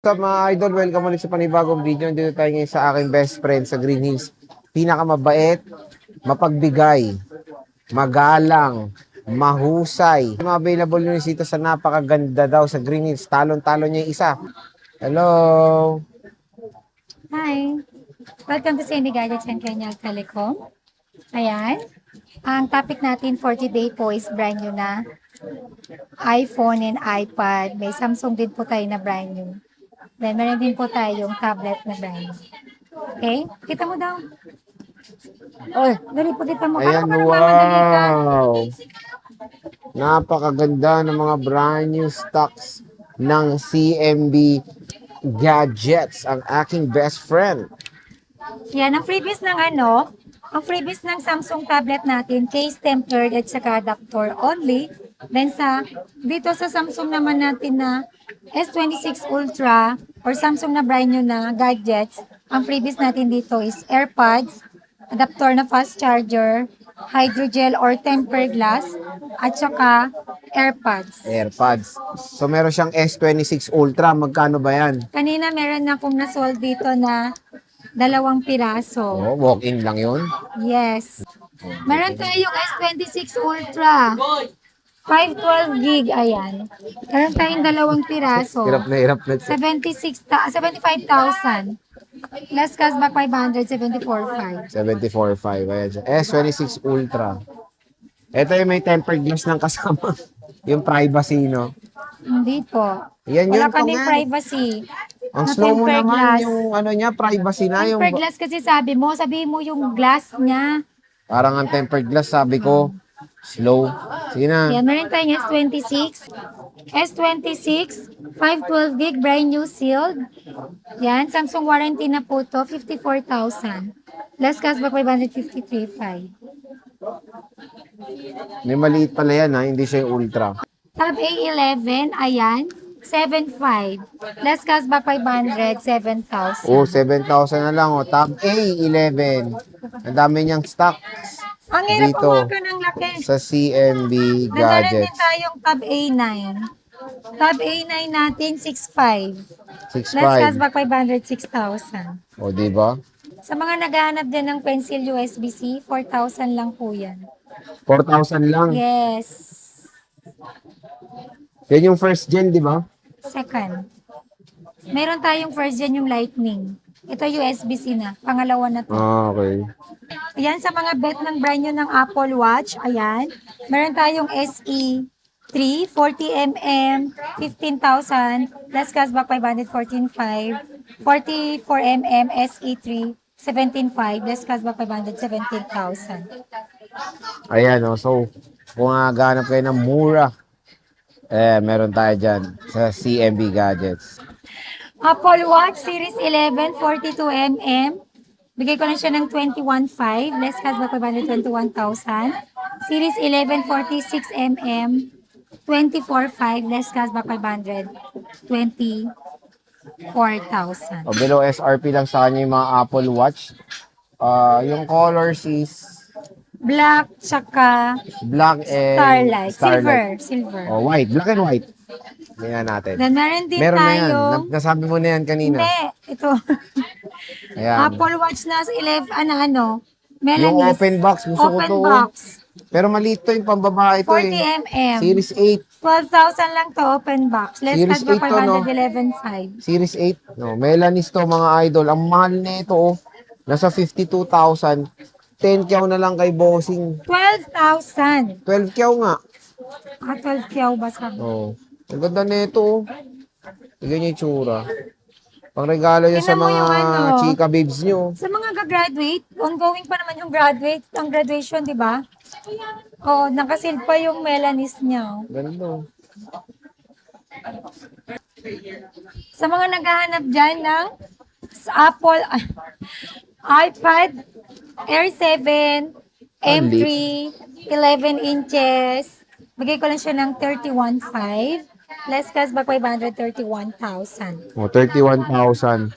What's up mga idol? Welcome ulit sa panibagong video. Dito tayo ngayon sa aking best friend sa Green Hills. Pinakamabait, mapagbigay, magalang, mahusay. Mga available news dito sa napakaganda daw sa Green Hills. Talon-talo niya yung isa. Hello! Hi! Welcome to Sandy Gadgets and Kenya Telecom. Ayan. Ang topic natin for today po is brand new na iPhone and iPad. May Samsung din po tayo na brand new. Then, meron din po tayong tablet na brand new. Okay? Kita mo daw. Oy, dali po kita mo. Kala ko Ayan, ba nagmamadali ka? wow! Napakaganda ng mga brand new stocks ng CMB Gadgets, ang aking best friend. Yan, ang freebies ng Samsung tablet natin, case tempered at saka adapter only. Then dito sa Samsung naman natin na S26 Ultra or Samsung na brand new na gadgets, ang freebies natin dito is AirPods, adapter na fast charger, hydrogel or tempered glass, at saka AirPods. AirPods. So meron siyang S26 Ultra. Magkano ba yan? Kanina meron na akong nasold dito na 2 piraso. Oh, walk-in lang yun. Yes. Meron tayong S26 Ultra. 512 gig, ayan. Meron tayong 2 piraso. Hirap na hirap na. 75,000. Less cashback 500, 74,500. 74.5. Ayan siya. S26 Ultra. Ito yung may tempered glass ng kasama. Yung privacy, no? Hindi po. Yan Wala yun, kaming pangan. privacy. Ang Na slow mo tempered naman, glass. yung ano niya, privacy na. Yung, Tempered glass kasi sabi mo yung glass niya. parang ang tempered glass, sabi ko, slow. Sige na. Yan, meron tayong S26. S26, 512 gig, brand new sealed. Yan, Samsung warranty na po to, 54,000. Less cashback 553,500. May maliit pala yan, ha? Hindi siya yung Ultra. Tab A11, ayan, 7,500. Less cashback 500, 7,000. Oh, 7,000 na lang. Oh. Tab A11. Ang dami niyang stocks Ang hirap dito umaga ng laki. sa CMB Meron din Gadgets. tayong Tab A9. Tab A9 natin, 6,500. Less 6.5. cashback 500, 6,000. O, di ba? Sa mga naghahanap din ng pencil USB-C, 4,000 lang po yan. 4,000 lang. Yes. Yan yung first gen, di ba? Second. Meron tayong first gen yung Lightning. Ito USB-C na. Pangalawa na to. Ah, okay. Ayan, sa mga bet ng brand new ng Apple Watch, ayan. Meron tayong SE 3, 40mm, 15,000. Less cashback 500, 14,500. 44mm SE 3, 17,500. Less cashback 500, 17,000. Ayan, oh. So, kung naghahanap kayo ng mura, meron tayo dyan sa CMB Gadgets. Apple Watch Series 11, 42mm. Bigay ko lang siya ng 21,500. Less cashback 521,000. Series 11, 46mm. 24,500. Less cashback 500. 24,000. O, below SRP lang sa kanya yung mga Apple Watch. Yung colors is Black, tsaka black and Silver. Oh, white. Black and white. Tingnan natin. Then meron din Meron na yan. tayong... Nasabi mo na yan kanina. Hindi, ito. Ayan. Apple Watch na 11, Yung Melanis. open box, gusto ko Open to. box. Pero maliit to yung pambabae to eh. 40mm. Series 8. 12,000 lang to, open box. Less Series cash 8 pa to, no? 511,500. Series 8. No, Melanis to mga idol. Ang mahal na ito oh. Nasa 52,000. 10 kyaw na lang kay bossing. 12,000. 12 kyaw nga. 12 kyaw ba sabi? Oh. Ang ganda na ito oh. Tignan niya yung tsura. Pang regalo niya sa Tingnan mo mga yung ano. chika babes niyo. Sa mga gagraduate, ongoing pa naman yung ang graduation, di ba? Oo, nakasil pa yung Melanis niya. Ganda oh. Sa mga naghahanap dyan ng Apple iPad Air 7 M3 11 inches. Bigay ko lang siya ng 31,500. Less cashback 500, 31,000. Oh, 31,000.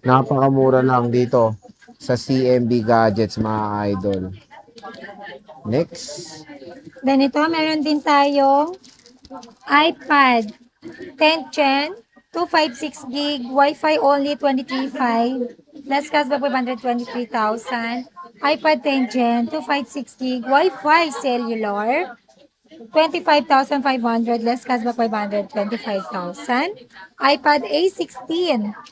Napakamura lang dito sa CMB Gadgets mga idol. Next. Then ito, meron din tayong iPad 10th Gen 256 gig, Wi-Fi only 23.5, less cashback 523,000. iPad 10 Gen, 256 gig, Wi-Fi cellular, 25,500, less cashback 525,000. iPad A16,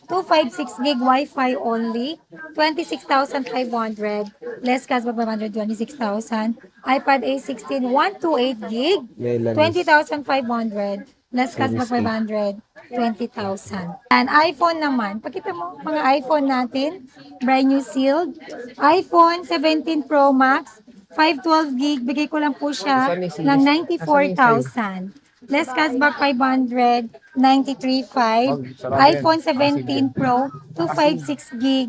256 gig Wi-Fi only, 26,500, less cashback 526,000. iPad A16, 128 gig, Lelanese. 20,500, less cashback Lelanese 520,000. And iPhone naman, pakita mo mga iPhone natin, brand new sealed. iPhone 17 Pro Max, 512 gig, bigay ko lang po siya ng 94,000. Less cashback 500, 93,500. iPhone 17 Pro, 256 gig.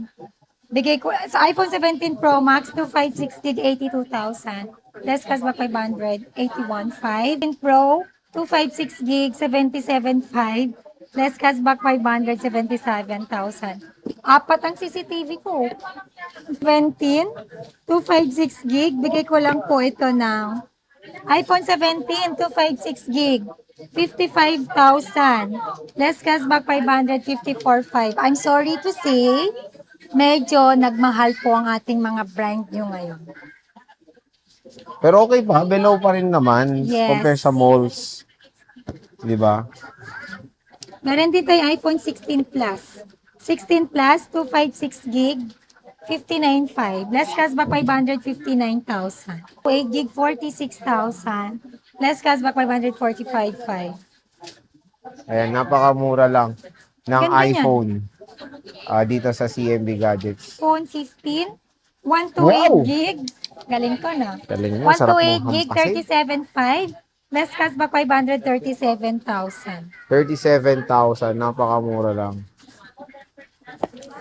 Bigay ko sa iPhone 17 Pro Max 256 gig 82,000. Less cashback 500, 81,500. Pro 256 gig 77,500. Less cashback 500, 77,000. Apat ang CCTV ko. 17, 256 gig. Bigay ko lang po ito ng iPhone 17, 256 gig. 55,000. Less cashback 500, 54,500. I'm sorry to say, medyo nagmahal po ang ating mga brand nyo ngayon. Pero okay pa, below pa rin naman Yes. compare sa malls. Di ba? Meron din tayo iPhone 16 Plus. 16 Plus, 256 gig, 59,500. Less cashback 559,000. 8 gig, 46,000. Less cashback 545,500. Ayan, napakamura lang ng Ganda niyan. iPhone dito sa CMB Gadgets. Phone 15, 128 Wow! gig. Galing ko na. Galing mo, sarap 128 mong gig, hampasin. 37,500. Less cashback 537,000. 37,000, napakamura lang.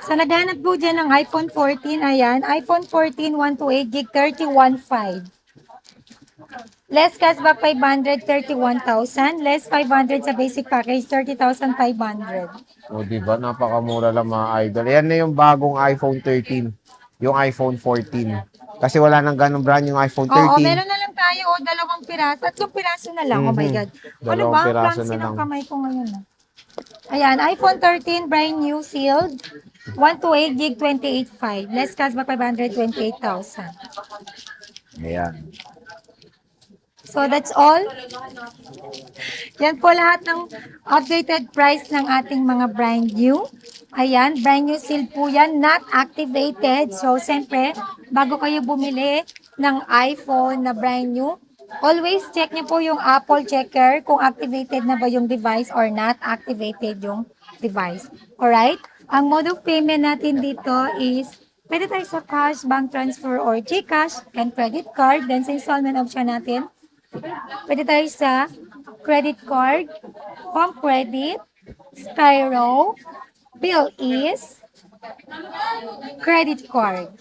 Sa naghanap po dyan ng iPhone 14, ayan, iPhone 14, 128 gig, 31,500. Less cashback 500, 31,000. Less 500 sa basic package, 30,500. O, di ba? Napakamura lang mga idol. Yan na yung bagong iPhone 13. Yung iPhone 14. Kasi wala nang ganong brand yung iPhone 13. Oo, meron na lang tayo, dalawang piraso. Tatlong piraso na lang, oh my Mhm. God. Ano Dalawang ba? Ang piraso fancy na ng lang. kamay ko ngayon. Ayan, iPhone 13, brand new, sealed. 128 gig, 28,500. Less cashback 528,000. Ayan. So that's all. Yan po lahat ng updated price ng ating mga brand new. Ayan, brand new seal po yan, not activated. So, siyempre, bago kayo bumili ng iPhone na brand new, always check niyo po yung Apple checker kung activated na ba yung device or not activated yung device. Alright? Ang mode of payment natin dito is pwede tayo sa cash, bank transfer, or GCash, and credit card. Then sa installment option natin, pwede tayo sa credit card, home credit, Skyro, bill is, credit card.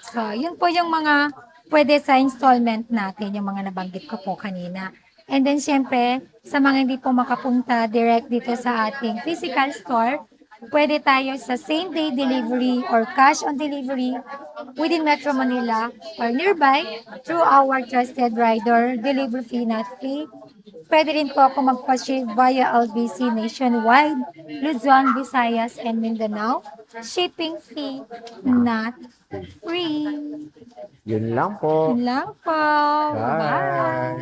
So, yun po yung mga pwede sa installment natin, yung mga nabanggit ko po kanina. And then, syempre, sa mga hindi po makapunta direct dito sa ating physical store, pwede tayo sa same-day delivery or cash on delivery within Metro Manila or nearby through our trusted rider, delivery fee not free. Pwede rin po ako magpa-ship via LBC nationwide, Luzon, Visayas, and Mindanao. Shipping fee not free. Yun lang po. Yun lang po. Bye! Bye.